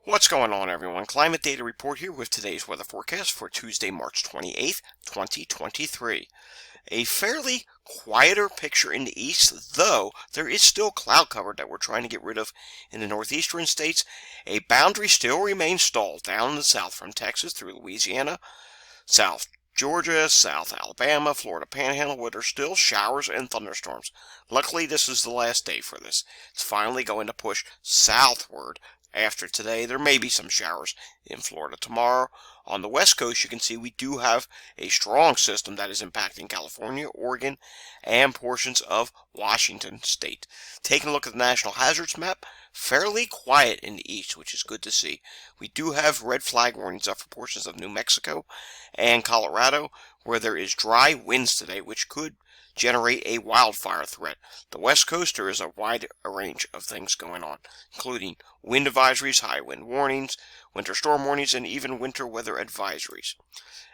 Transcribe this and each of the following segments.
What's going on, everyone? Climate Data Report here with today's weather forecast for Tuesday, March 28th, 2023. A fairly quieter picture in the east, though there is still cloud cover that we're trying to get rid of in the northeastern states. A boundary still remains stalled down in the south from Texas through Louisiana, South Georgia, South Alabama, Florida Panhandle, where there's still showers and thunderstorms. Luckily, this is the last day for this. It's finally going to push southward. After today, there may be some showers in Florida tomorrow. On the west coast, you can see we do have a strong system that is impacting California, Oregon, and portions of Washington state. Taking a look at the National Hazards Map, fairly quiet in the east, which is good to see. We do have red flag warnings up for portions of New Mexico and Colorado, where there is dry winds today, which could generate a wildfire threat. The west coast, there is a wide range of things going on, including wind advisories, high wind warnings, winter storm warnings, and even winter weather advisories.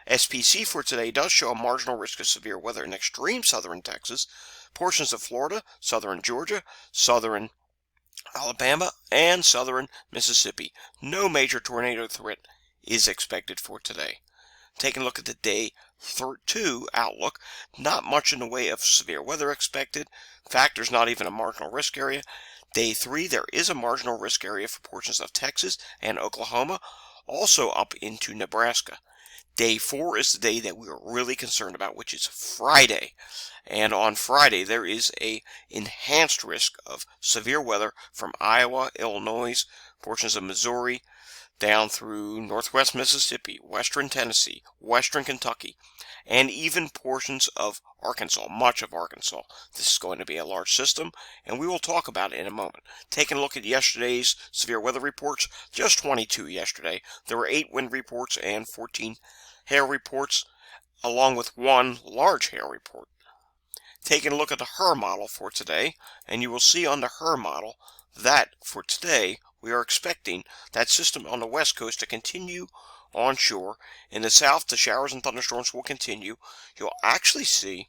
SPC for today does show a marginal risk of severe weather in extreme southern Texas, portions of Florida, southern Georgia, southern Alabama, and southern Mississippi. No major tornado threat is expected for today. Taking a look at the day 2 outlook, not much in the way of severe weather expected. In fact, there's not even a marginal risk area. Day 3, there is a marginal risk area for portions of Texas and Oklahoma, also up into Nebraska. Day 4 is the day that we are really concerned about, which is Friday. And on Friday, there is a enhanced risk of severe weather from Iowa, Illinois, portions of Missouri, down through northwest Mississippi, western Tennessee, western Kentucky, and even portions of Arkansas, much of Arkansas. This is going to be a large system, and we will talk about it in a moment. Taking a look at yesterday's severe weather reports, just 22 yesterday. There were 8 wind reports and 14 hail reports, along with 1 large hail report. Taking a look at the HRRR model for today, and you will see on the HRRR model that for today we are expecting that system on the west coast to continue onshore. In the south, the showers and thunderstorms will continue. You'll actually see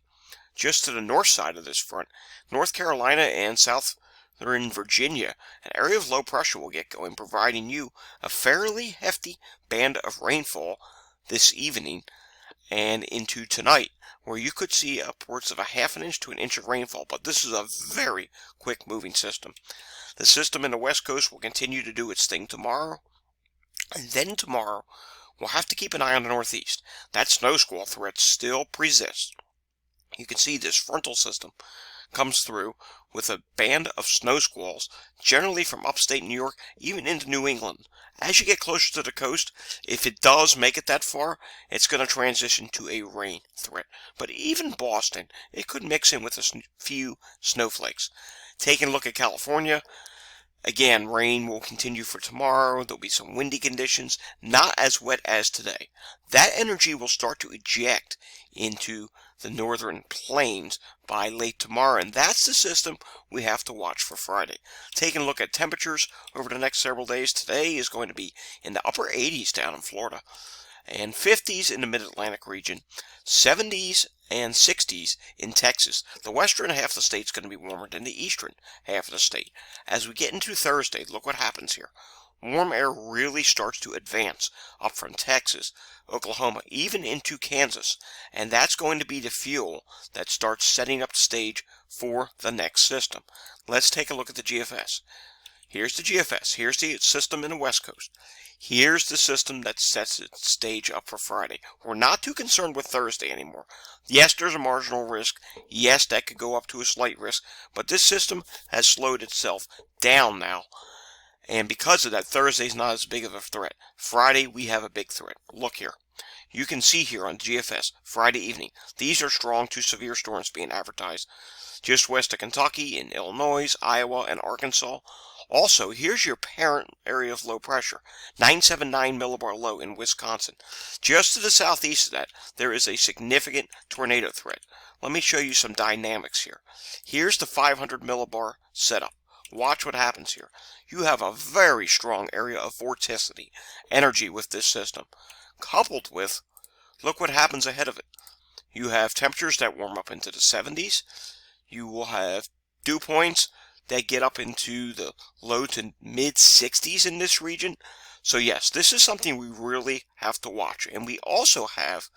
just to the north side of this front, North Carolina and southern Virginia, an area of low pressure will get going, providing you a fairly hefty band of rainfall this evening and into tonight, where you could see upwards of a ½ inch to 1 inch of rainfall. But this is a very quick moving system. The system in the west coast will continue to do its thing tomorrow, and then tomorrow we'll have to keep an eye on the northeast. That snow squall threat still persists. You can see this frontal system comes through with a band of snow squalls, generally from upstate New York, even into New England. As you get closer to the coast, if it does make it that far, it's going to transition to a rain threat. But even Boston, it could mix in with a few snowflakes. Taking a look at California, again, rain will continue for tomorrow. There'll be some windy conditions, not as wet as today. That energy will start to eject into the northern plains by late tomorrow, and that's the system we have to watch for Friday. Taking a look at temperatures over the next several days, today is going to be in the upper 80s down in Florida, and 50s in the mid-Atlantic region, 70s and 60s in Texas. The western half of the state is going to be warmer than the eastern half of the state. As we get into Thursday, look what happens here. Warm air really starts to advance up from Texas, Oklahoma, even into Kansas, and that's going to be the fuel that starts setting up the stage for the next system. Let's take a look at the GFS. Here's the GFS. Here's the system in the west coast. Here's the system that sets its stage up for Friday. We're not too concerned with Thursday anymore. Yes, there's a marginal risk. Yes, that could go up to a slight risk, but this system has slowed itself down now. And because of that, Thursday's not as big of a threat. Friday, we have a big threat. Look here. You can see here on GFS, Friday evening, these are strong to severe storms being advertised just west of Kentucky, in Illinois, Iowa, and Arkansas. Also, here's your parent area of low pressure, 979 millibar low in Wisconsin. Just to the southeast of that, there is a significant tornado threat. Let me show you some dynamics here. Here's the 500 millibar setup. Watch what happens here. You have a very strong area of vorticity energy with this system, coupled with, look what happens ahead of it. You have temperatures that warm up into the 70s. You will have dew points that get up into the low to mid 60s in this region. So yes, this is something we really have to watch. And we also have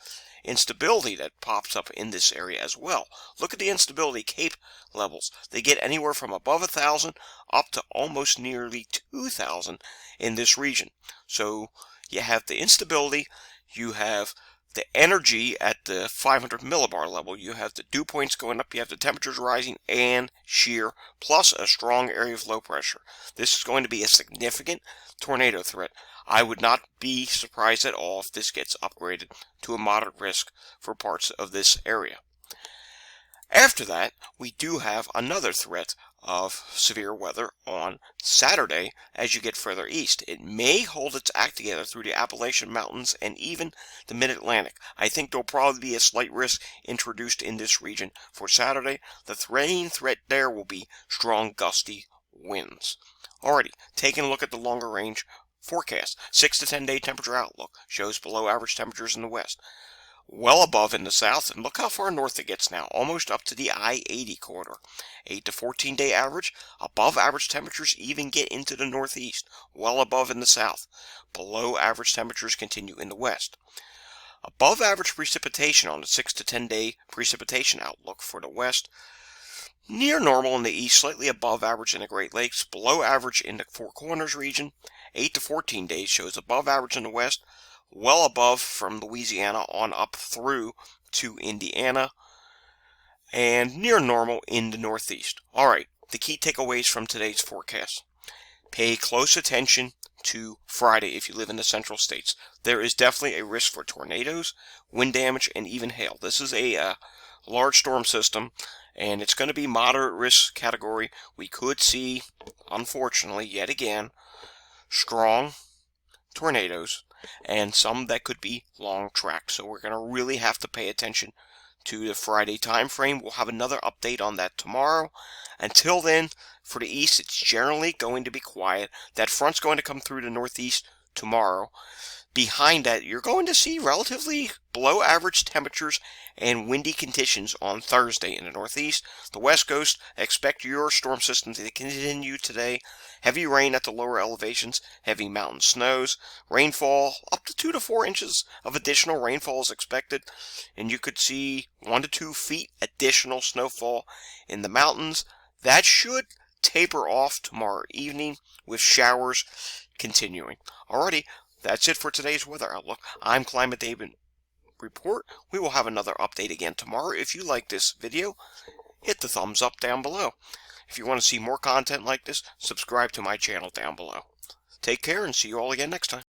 instability that pops up in this area as well. Look at the instability CAPE levels. They get anywhere from above 1,000 up to almost nearly 2,000 in this region. So you have the instability, you have the energy at the 500 millibar level, you have the dew points going up, you have the temperatures rising, and shear, plus a strong area of low pressure. This is going to be a significant tornado threat. I would not be surprised at all if this gets upgraded to a moderate risk for parts of this area. After that, we do have another threat of severe weather on Saturday as you get further east. It may hold its act together through the Appalachian Mountains and even the Mid-Atlantic. I think there'll probably be a slight risk introduced in this region for Saturday. The rain threat there will be strong gusty winds. Alrighty, taking a look at the longer range forecast. 6 to 10 day temperature outlook shows below average temperatures in the west, well above in the south, and look how far north it gets now, almost up to the I-80 corridor. 8 to 14 day average, above average temperatures even get into the northeast, well above in the south. Below average temperatures continue in the west. Above average precipitation on the 6 to 10 day precipitation outlook for the west. Near normal in the east, slightly above average in the Great Lakes, below average in the Four Corners region. 8 to 14 days shows above average in the west, well above from Louisiana on up through to Indiana, and near normal in the northeast. Alright, the key takeaways from today's forecast. Pay close attention to Friday if you live in the central states. There is definitely a risk for tornadoes, wind damage, and even hail. This is a large storm system, and it's going to be moderate risk category. We could see, unfortunately, yet again, strong tornadoes, and some that could be long tracked. So we're going to really have to pay attention to the Friday time frame. We'll have another update on that tomorrow. Until then, for the east, it's generally going to be quiet. That front's going to come through the northeast tomorrow. Behind that, you're going to see relatively below average temperatures and windy conditions on Thursday in the northeast. The west coast, expect your storm system to continue today. Heavy rain at the lower elevations, heavy mountain snows, rainfall up to 2 to 4 inches of additional rainfall is expected, and you could see 1 to 2 feet additional snowfall in the mountains. That should taper off tomorrow evening with showers continuing. Alrighty, that's it for today's weather outlook. I'm Climate David Report. We will have another update again tomorrow. If you like this video, hit the thumbs up down below. If you want to see more content like this, subscribe to my channel down below. Take care and see you all again next time.